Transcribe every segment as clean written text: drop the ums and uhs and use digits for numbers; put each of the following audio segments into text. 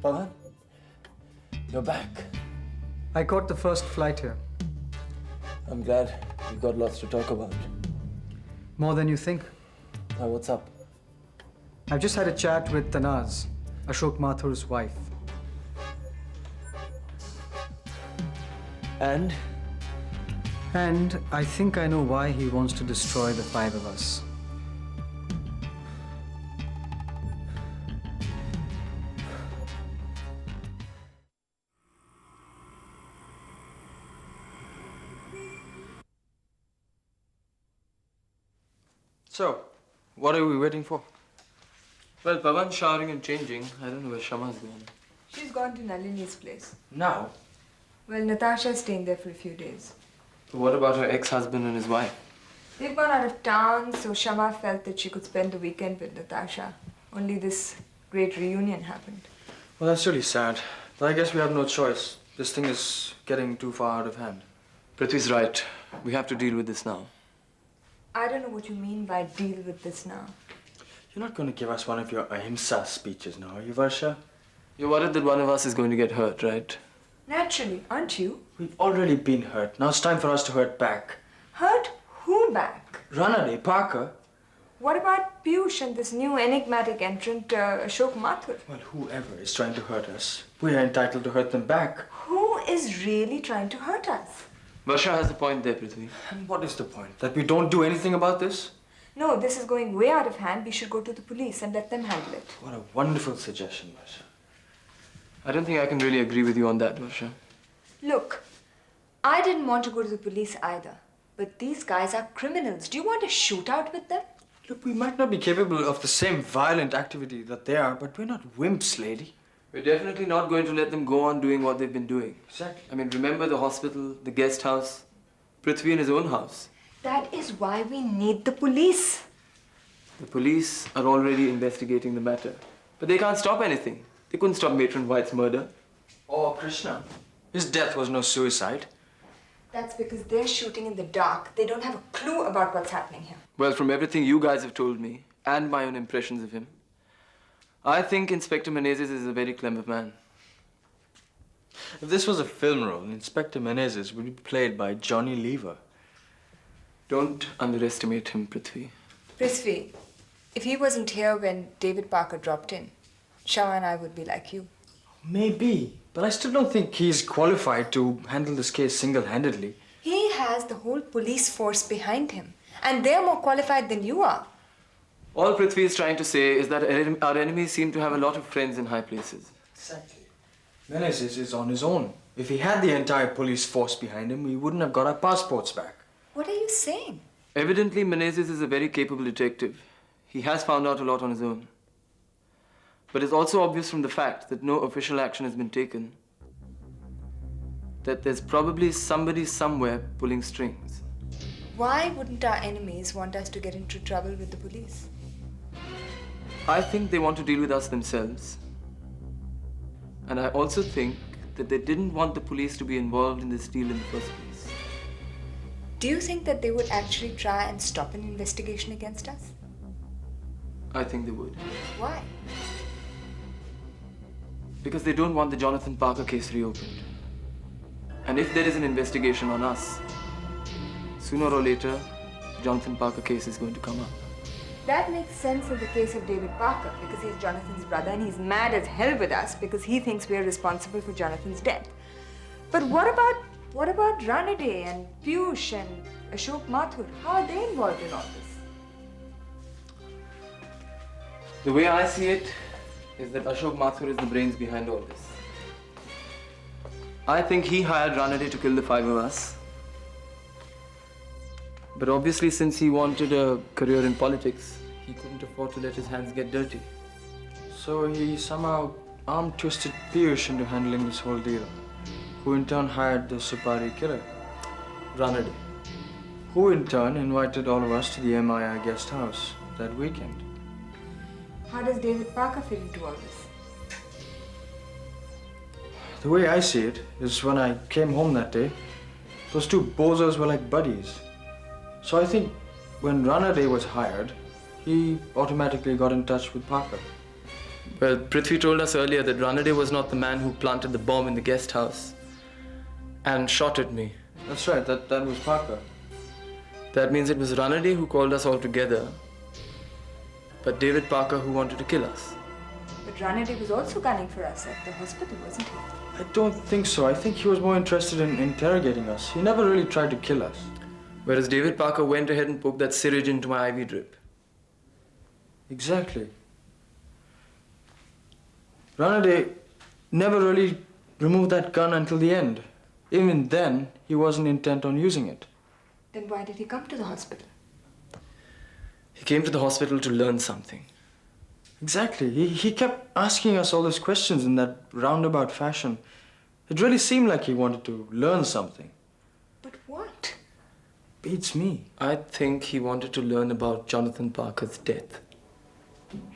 Pavan, you're back. I caught the first flight here. I'm glad we've got lots to talk about. More than you think. Now, what's up? I've just had a chat with Tanaz, Ashok Mathur's wife. And? And I think I know why he wants to destroy the five of us. So, what are we waiting for? Well, Pavan's showering and changing. I don't know where Shama's gone. She's gone to Nalini's place. Now? Well, Natasha's staying there for a few days. What about her ex-husband and his wife? They've gone out of town, so Shama felt that she could spend the weekend with Natasha. Only this great reunion happened. Well, that's really sad. But I guess we have no choice. This thing is getting too far out of hand. Prithvi's right. We have to deal with this now. I don't know what you mean by deal with this now. You're not going to give us one of your ahimsa speeches now, are you, Varsha? You're worried that one of us is going to get hurt, right? Naturally, aren't you? We've already been hurt. Now it's time for us to hurt back. Hurt who back? Ranade, Parker. What about Piyush and this new enigmatic entrant, Ashok Mathur? Well, whoever is trying to hurt us, we are entitled to hurt them back. Who is really trying to hurt us? Varsha has a point there, Prithvi. And what is the point? That we don't do anything about this? No, this is going way out of hand. We should go to the police and let them handle it. What a wonderful suggestion, Varsha. I don't think I can really agree with you on that, Varsha. Look, I didn't want to go to the police either. But these guys are criminals. Do you want a shootout with them? Look, we might not be capable of the same violent activity that they are, but we're not wimps, lady. We're definitely not going to let them go on doing what they've been doing. Exactly. I mean, remember the hospital, the guest house, Prithvi in his own house. That is why we need the police. The police are already investigating the matter. But they can't stop anything. They couldn't stop Matron White's murder. Oh, Krishna. His death was no suicide. That's because they're shooting in the dark. They don't have a clue about what's happening here. Well, from everything you guys have told me, and my own impressions of him, I think Inspector Menezes is a very clever man. If this was a film role, Inspector Menezes would be played by Johnny Lever. Don't underestimate him, Prithvi. Prithvi, if he wasn't here when David Parker dropped in, Shama and I would be like you. Maybe, but I still don't think he's qualified to handle this case single-handedly. He has the whole police force behind him, and they're more qualified than you are. All Prithvi is trying to say is that our enemies seem to have a lot of friends in high places. Exactly. Menezes is on his own. If he had the entire police force behind him, we wouldn't have got our passports back. What are you saying? Evidently, Menezes is a very capable detective. He has found out a lot on his own. But it's also obvious from the fact that no official action has been taken that there's probably somebody somewhere pulling strings. Why wouldn't our enemies want us to get into trouble with the police? I think they want to deal with us themselves. And I also think that they didn't want the police to be involved in this deal in the first place. Do you think that they would actually try and stop an investigation against us? I think they would. Why? Because they don't want the Jonathan Parker case reopened. And if there is an investigation on us, sooner or later, the Jonathan Parker case is going to come up. That makes sense in the case of David Parker because he's Jonathan's brother and he's mad as hell with us because he thinks we're responsible for Jonathan's death. But what about Ranade and Piyush and Ashok Mathur? How are they involved in all this? The way I see it is that Ashok Mathur is the brains behind all this. I think he hired Ranade to kill the five of us. But obviously, since he wanted a career in politics, he couldn't afford to let his hands get dirty. So he somehow arm-twisted Piyush into handling this whole deal, who in turn hired the Supari killer, Ranade. who in turn invited all of us to the MII guest house that weekend. How does David Parker fit into all this? The way I see it is when I came home that day, those two bozos were like buddies. So I think when Ranade was hired, he automatically got in touch with Parker. Well, Prithvi told us earlier that Ranade was not the man who planted the bomb in the guest house and shot at me. That's right, that was Parker. That means it was Ranade who called us all together, but David Parker who wanted to kill us. But Ranade was also gunning for us at the hospital, wasn't he? I don't think so. I think he was more interested in interrogating us. He never really tried to kill us. Whereas David Parker went ahead and poked that syringe into my IV drip. Exactly. Ranade never really removed that gun until the end. Even then, he wasn't intent on using it. Then why did he come to the hospital? He came to the hospital to learn something. Exactly. He kept asking us all these questions in that roundabout fashion. It really seemed like he wanted to learn something. But what? Beats me. I think he wanted to learn about Jonathan Parker's death.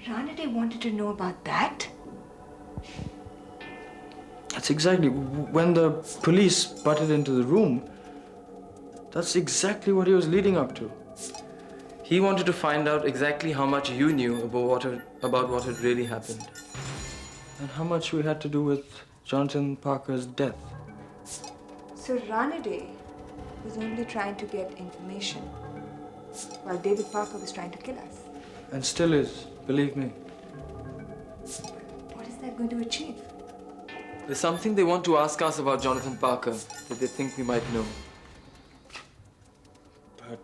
Ranade wanted to know about that? That's exactly. When the police butted into the room, that's exactly what he was leading up to. He wanted to find out exactly how much you knew about what had really happened. And how much we had to do with Jonathan Parker's death. So Ranade was only trying to get information, while David Parker was trying to kill us. And still is, believe me. What is that going to achieve? There's something they want to ask us about Jonathan Parker that they think we might know. But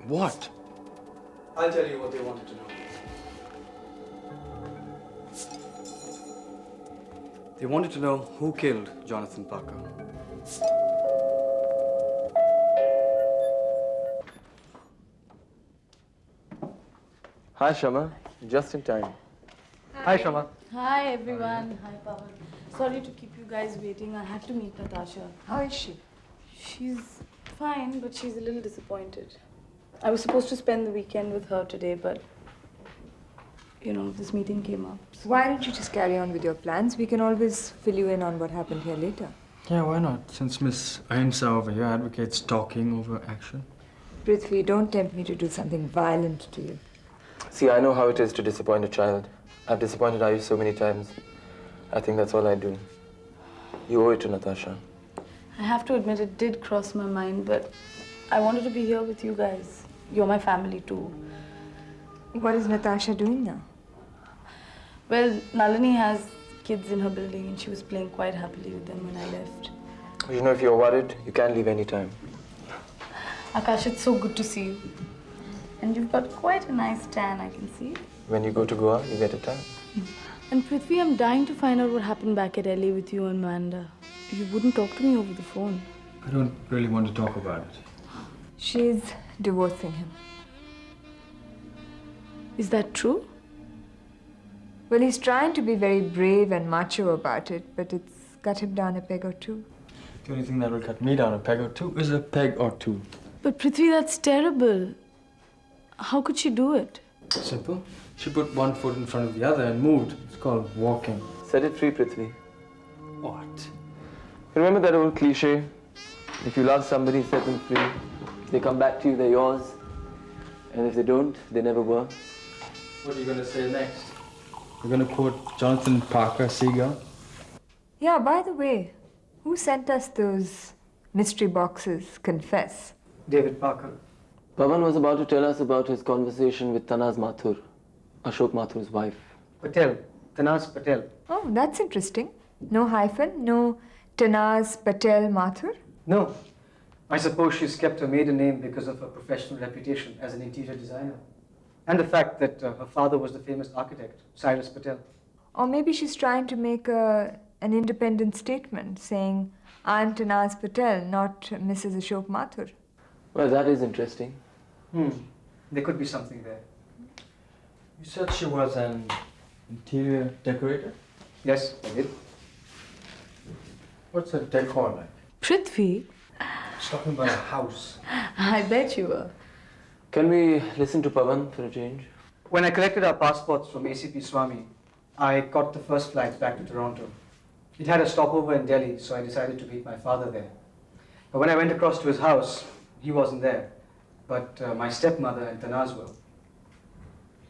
what? I'll tell you what they wanted to know. They wanted to know who killed Jonathan Parker. Hi, Shama. Just in time. Hi, Shama. Hi everyone. Hi Pavan. Sorry to keep you guys waiting. I had to meet Natasha. How is she? She's fine, but she's a little disappointed. I was supposed to spend the weekend with her today, but you know, this meeting came up. So. Why don't you just carry on with your plans? We can always fill you in on what happened here later. Yeah, why not? Since Miss Ahimsa over here advocates talking over action. Prithvi, don't tempt me to do something violent to you. See, I know how it is to disappoint a child. I've disappointed Ayush so many times. I think that's all I do. You owe it to Natasha. I have to admit it did cross my mind, but I wanted to be here with you guys. You're my family too. What is Natasha doing now? Well, Nalini has kids in her building and she was playing quite happily with them when I left. You know, if you're worried, you can leave any time. Aakash, it's so good to see you. And you've got quite a nice tan, I can see. When you go to Goa, you get a tan. And Prithvi, I'm dying to find out what happened back at LA with you and Amanda. You wouldn't talk to me over the phone. I don't really want to talk about it. She's divorcing him. Is that true? Well, he's trying to be very brave and macho about it, but it's cut him down a peg or two. The only thing that will cut me down a peg or two is a peg or two. But Prithvi, that's terrible. How could she do it? Simple. She put one foot in front of the other and moved. It's called walking. Set it free, Prithvi. What? Remember that old cliche? If you love somebody, set them free. If they come back to you, they're yours. And if they don't, they never were. What are you going to say next? You're going to quote Jonathan Parker, Seagull? Yeah, by the way, who sent us those mystery boxes? Confess. David Parker. Pavan was about to tell us about his conversation with Tanaz Mathur, Ashok Mathur's wife. Patel. Tanaz Patel. Oh, that's interesting. No hyphen, no Tanaz Patel Mathur? No. I suppose she's kept her maiden name because of her professional reputation as an interior designer. And the fact that her father was the famous architect, Cyrus Patel. Or maybe she's trying to make an independent statement saying, I'm Tanaz Patel, not Mrs. Ashok Mathur. Well, that is interesting. There could be something there. You said she was an interior decorator? Yes, I did. What's a decor like? Prithvi? She's talking about a house. I bet you were. Can we listen to Pavan for a change? When I collected our passports from ACP Swami, I caught the first flight back to Toronto. It had a stopover in Delhi, so I decided to meet my father there. But when I went across to his house, he wasn't there. But my stepmother and Tanaz were.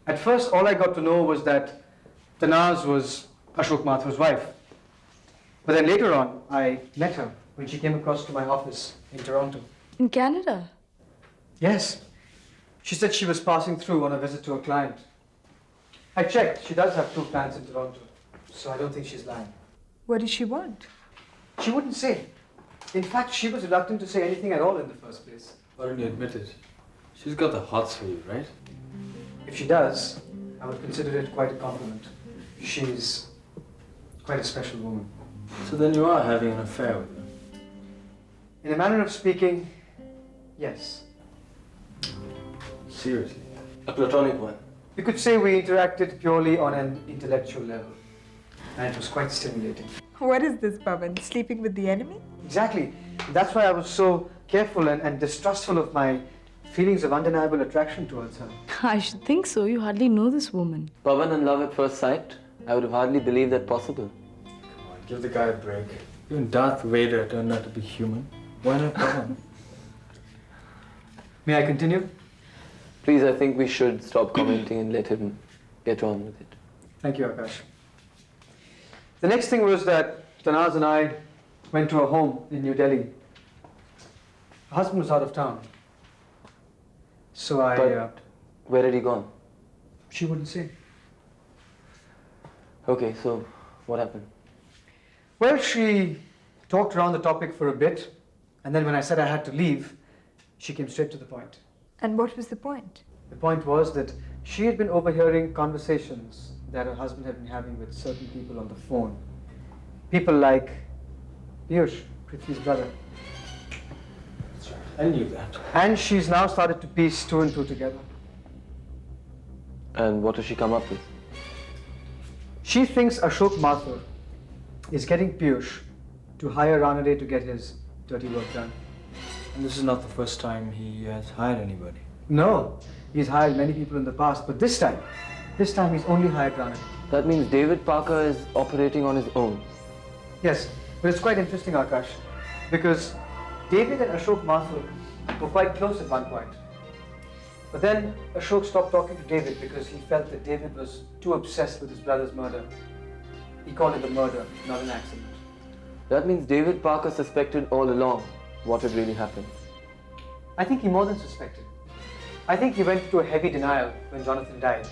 At first, all I got to know was that Tanaz was Ashok Mathur's wife. But then later on, I met her when she came across to my office in Toronto. In Canada? Yes. She said she was passing through on a visit to a client. I checked. She does have 2 plants in Toronto, so I don't think she's lying. What did she want? She wouldn't say. In fact, she was reluctant to say anything at all in the first place. Why don't you admit it? She's got the hots for you, right? If she does, I would consider it quite a compliment. She's quite a special woman. So then you are having an affair with her. In a manner of speaking, yes. Seriously? A platonic one. You could say we interacted purely on an intellectual level, and it was quite stimulating. What is this, Pavan? Sleeping with the enemy? Exactly. That's why I was so careful and distrustful of my feelings of undeniable attraction towards her. I should think so. You hardly know this woman. Pavan and love at first sight? I would have hardly believed that possible. Come on, give the guy a break. Even Darth Vader turned out to be human. Why not Pavan? May I continue? Please, I think we should stop commenting and let him get on with it. Thank you, Aakash. The next thing was that Tanaz and I went to a home in New Delhi. Her husband was out of town. So But where had he gone? she wouldn't say. Okay, so what happened? Well, she talked around the topic for a bit, and then when I said I had to leave, she came straight to the point. And what was the point? The point was that she had been overhearing conversations that her husband had been having with certain people on the phone. People like Piyush, Prithvi's brother. That's right. I knew that. And she's now started to piece 2 and 2 together. And what has she come up with? She thinks Ashok Mathur is getting Piyush to hire Ranade to get his dirty work done. And this is not the first time he has hired anybody. No, he's hired many people in the past, but this time he's only hired Ranade. That means David Parker is operating on his own. Yes, but it's quite interesting, Aakash, because David and Ashok Mathur were quite close at one point. But then Ashok stopped talking to David because he felt that David was too obsessed with his brother's murder. He called it a murder, not an accident. That means David Parker suspected all along what had really happened. I think he more than suspected. I think he went into a heavy denial when Jonathan died.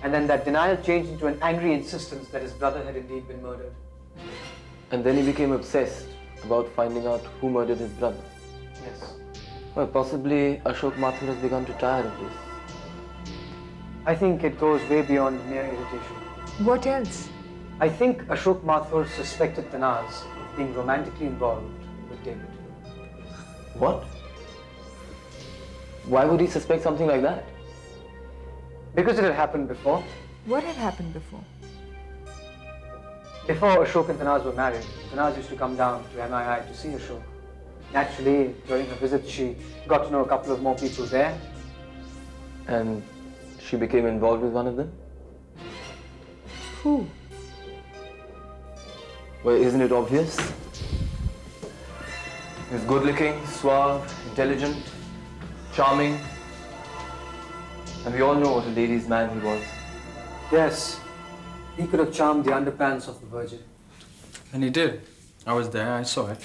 And then that denial changed into an angry insistence that his brother had indeed been murdered. And then he became obsessed about finding out who murdered his brother. Yes. Well, possibly Ashok Mathur has begun to tire of this. I think it goes way beyond mere irritation. What else? I think Ashok Mathur suspected Tanaz of being romantically involved with David. What? Why would he suspect something like that? Because it had happened before. What had happened before? Before Ashok and Tanaz were married, Tanaz used to come down to MII to see Ashok. Naturally, during her visit, she got to know a couple of more people there. And she became involved with one of them? Who? Well, isn't it obvious? He was good-looking, suave, intelligent, charming. And we all know what a ladies' man he was. Yes, he could have charmed the underpants of the Virgin. And he did. I was there, I saw it.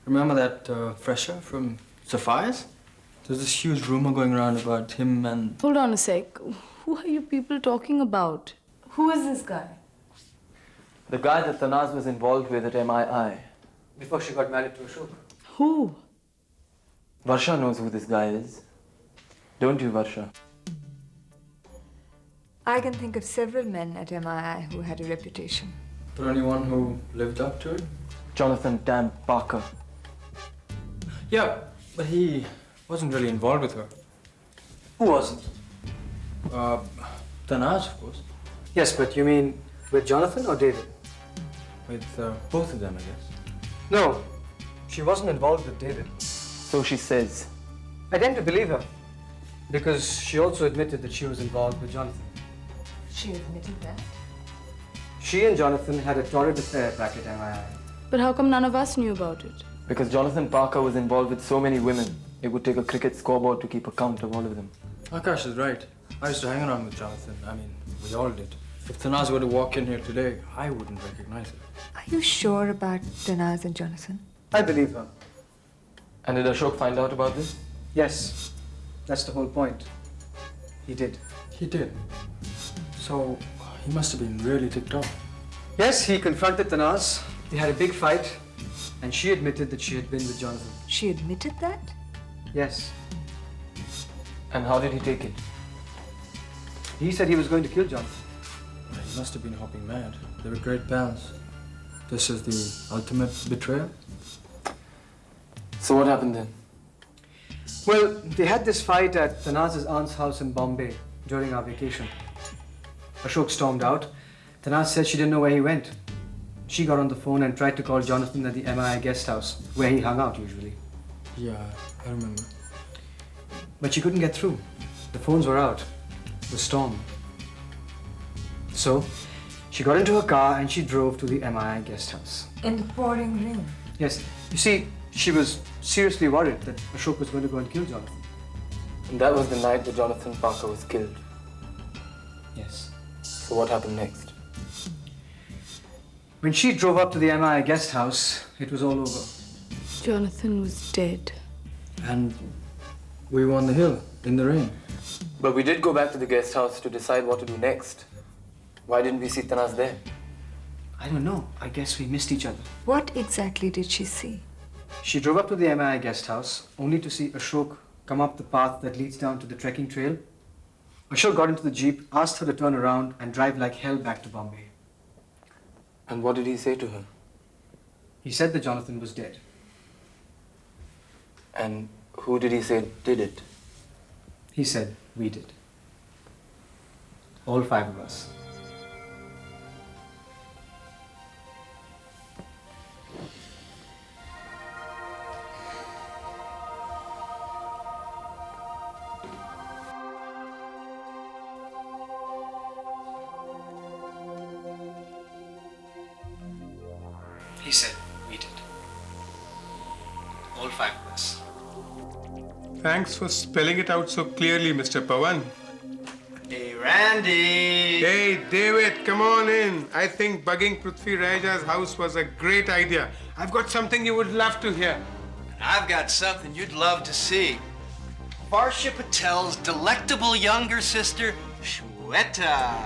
Remember that fresher from Sapphire's? There's this huge rumor going around about him and... Hold on a sec. Who are you people talking about? Who is this guy? The guy that Tanaz was involved with at MII. Before she got married to Ashok. Who? Varsha knows who this guy is. Don't you, Varsha? I can think of several men at MII who had a reputation. But only one who lived up to it? Jonathan Tam Parker. Yeah, but he wasn't really involved with her. Who wasn't? Tanaz, of course. Yes, but you mean with Jonathan or David? With both of them, I guess. No, she wasn't involved with David. So she says. I tend to believe her because she also admitted that she was involved with Jonathan. She admitted that. She and Jonathan had a torrid affair back at MII. But how come none of us knew about it? Because Jonathan Parker was involved with so many women, it would take a cricket scoreboard to keep a count of all of them. Aakash is right. I used to hang around with Jonathan. I mean, we all did. If Tanaz were to walk in here today, I wouldn't recognize her. Are you sure about Tanaz and Jonathan? I believe her. And did Ashok find out about this? Yes, that's the whole point. He did. He did. So, he must have been really ticked off. Yes, he confronted Tanaz. They had a big fight, and she admitted that she had been with Jonathan. She admitted that? Yes. And how did he take it? He said he was going to kill Jonathan. He must have been hopping mad. They were great pals. This is the ultimate betrayal. So what happened then? Well, they had this fight at Tanaz's aunt's house in Bombay during our vacation. Ashok stormed out. Tanaz said she didn't know where he went. She got on the phone and tried to call Jonathan at the MI guest house, where he hung out usually. Yeah, I remember. But she couldn't get through. The phones were out. The storm. So, she got into her car and she drove to the MI guest house. In the pouring rain. Yes, you see, she was seriously worried that Ashok was going to go and kill Jonathan. And that was the night that Jonathan Parker was killed. Yes. So what happened next? When she drove up to the MI guest house, it was all over. Jonathan was dead. And we were on the hill, in the rain. But we did go back to the guest house to decide what to do next. Why didn't we see Tanaz there? I don't know. I guess we missed each other. What exactly did she see? She drove up to the MI guest house only to see Ashok come up the path that leads down to the trekking trail. Ashok got into the jeep, asked her to turn around and drive like hell back to Bombay. And what did he say to her? He said that Jonathan was dead. And who did he say did it? He said we did. All 5 of us. He said we did. All 5 of us. Thanks for spelling it out so clearly, Mr. Pavan. Hey, Randy! Hey, David, come on in. I think bugging Prithvi Raja's house was a great idea. I've got something you would love to hear. I've got something you'd love to see. Varsha Patel's delectable younger sister, Shweta.